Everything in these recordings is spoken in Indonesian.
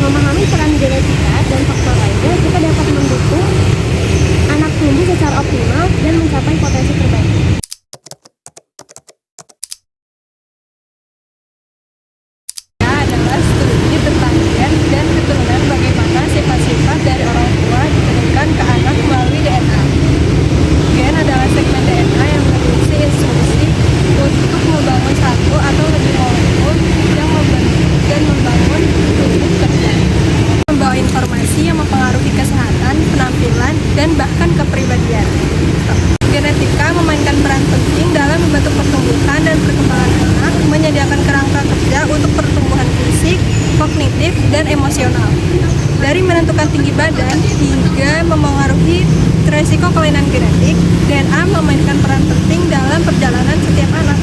Memahami peran genetika dan faktor lainnya juga dapat mendukung anak tumbuh secara optimal dan mencapai potensi terbaik. Adalah studi tentang gen dan keturunan bagaimana sifat-sifat dari orang tua diturunkan ke anak melalui DNA. Gen adalah segmen DNA yang berisi instruksi untuk membangun satu atau lebih molekul yang membentuk dan membangun tubuh kerja. Membawa informasi yang mempengaruhi kesehatan, penampilan, dan bahkan kepribadian. Genetika memainkan peran penting dalam membentuk pertumbuhan dan perkembangan anak, menyediakan kerangka kerja untuk pertumbuhan fisik, kognitif, dan emosional. Dari menentukan tinggi badan hingga memengaruhi resiko kelainan genetik, DNA memainkan peran penting dalam perjalanan setiap anak.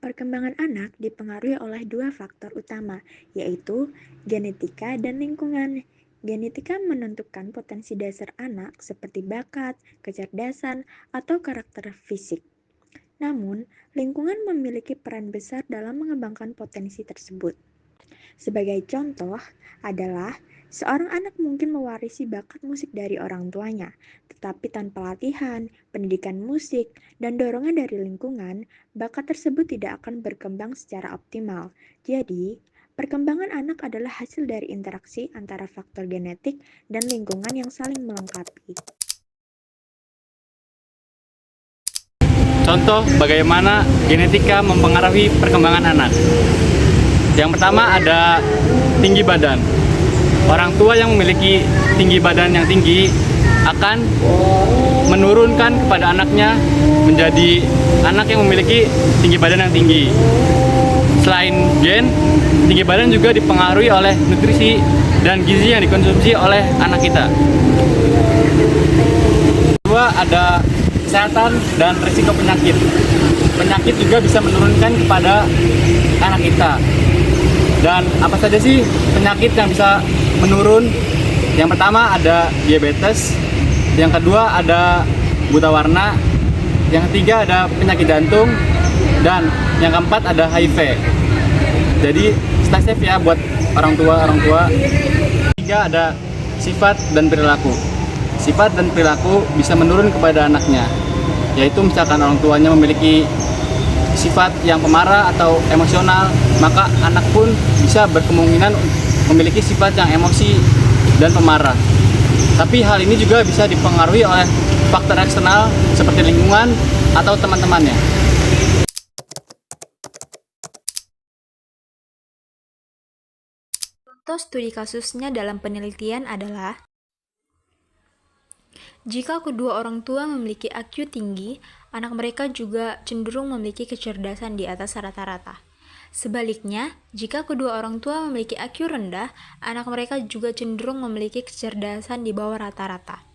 Perkembangan anak dipengaruhi oleh dua faktor utama, yaitu genetika dan lingkungan. Genetika menentukan potensi dasar anak seperti bakat, kecerdasan, atau karakter fisik. Namun, lingkungan memiliki peran besar dalam mengembangkan potensi tersebut. Sebagai contoh adalah seorang anak mungkin mewarisi bakat musik dari orang tuanya, tetapi tanpa latihan, pendidikan musik, dan dorongan dari lingkungan, bakat tersebut tidak akan berkembang secara optimal. Jadi, perkembangan anak adalah hasil dari interaksi antara faktor genetik dan lingkungan yang saling melengkapi. Contoh bagaimana genetika mempengaruhi perkembangan anak. Yang pertama ada tinggi badan. Orang tua yang memiliki tinggi badan yang tinggi akan menurunkan kepada anaknya menjadi anak yang memiliki tinggi badan yang tinggi. Selain gen, tinggi badan juga dipengaruhi oleh nutrisi dan gizi yang dikonsumsi oleh anak kita. Kedua ada kesehatan dan risiko penyakit. Penyakit juga bisa menurunkan kepada anak kita. Dan apa saja sih penyakit yang bisa menurun? Yang pertama ada diabetes, yang kedua ada buta warna, yang ketiga ada penyakit jantung, dan yang keempat ada HIV. Jadi stay safe ya buat orang tua. Ketiga ada sifat dan perilaku. Sifat dan perilaku bisa menurun kepada anaknya, yaitu misalkan orang tuanya memiliki sifat yang pemarah atau emosional, maka anak pun bisa berkemungkinan memiliki sifat yang emosi dan pemarah. Tapi hal ini juga bisa dipengaruhi oleh faktor eksternal seperti lingkungan atau teman-temannya. Contoh studi kasusnya dalam penelitian adalah jika kedua orang tua memiliki IQ tinggi, anak mereka juga cenderung memiliki kecerdasan di atas rata-rata. Sebaliknya, jika kedua orang tua memiliki IQ rendah, anak mereka juga cenderung memiliki kecerdasan di bawah rata-rata.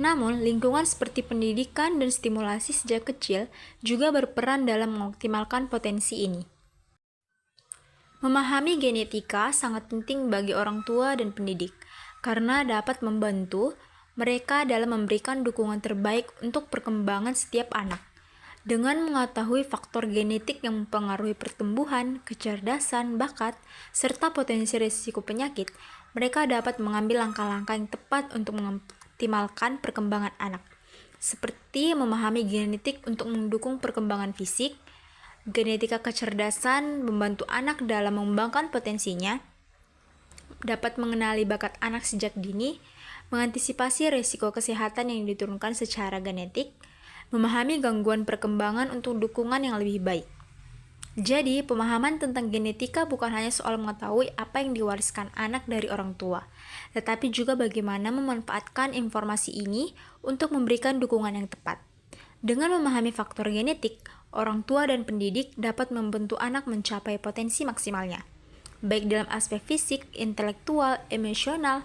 Namun, lingkungan seperti pendidikan dan stimulasi sejak kecil juga berperan dalam mengoptimalkan potensi ini. Memahami genetika sangat penting bagi orang tua dan pendidik, karena dapat membantu mereka dalam memberikan dukungan terbaik untuk perkembangan setiap anak. Dengan mengetahui faktor genetik yang mempengaruhi pertumbuhan, kecerdasan, bakat, serta potensi risiko penyakit, mereka dapat mengambil langkah-langkah yang tepat untuk mengoptimalkan perkembangan anak, seperti memahami genetik untuk mendukung perkembangan fisik. Genetika kecerdasan membantu anak dalam mengembangkan potensinya, dapat mengenali bakat anak sejak dini, mengantisipasi risiko kesehatan yang diturunkan secara genetik, memahami gangguan perkembangan untuk dukungan yang lebih baik. Jadi, pemahaman tentang genetika bukan hanya soal mengetahui apa yang diwariskan anak dari orang tua, tetapi juga bagaimana memanfaatkan informasi ini untuk memberikan dukungan yang tepat. Dengan memahami faktor genetik, orang tua dan pendidik dapat membantu anak mencapai potensi maksimalnya, baik dalam aspek fisik, intelektual, emosional,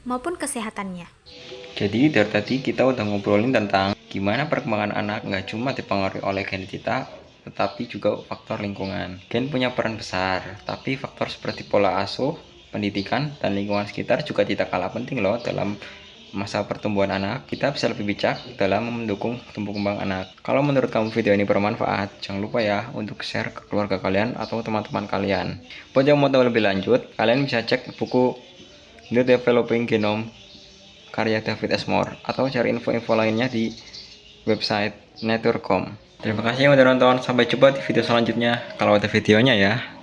maupun kesehatannya. Jadi dari tadi kita udah ngobrolin tentang gimana perkembangan anak nggak cuma dipengaruhi oleh genetika, tetapi juga faktor lingkungan. Gen punya peran besar, tapi faktor seperti pola asuh, pendidikan, dan lingkungan sekitar juga tidak kalah penting loh dalam masa pertumbuhan anak, kita bisa lebih bijak dalam mendukung tumbuh kembang anak. Kalau menurut kamu video ini bermanfaat, jangan lupa ya untuk share ke keluarga kalian atau teman-teman kalian. Buat yang mau tahu lebih lanjut, kalian bisa cek buku The Developing Genome karya David S. Moore atau cari info-info lainnya di website nature.com. Terima kasih yang udah nonton, sampai jumpa di video selanjutnya kalau ada videonya ya.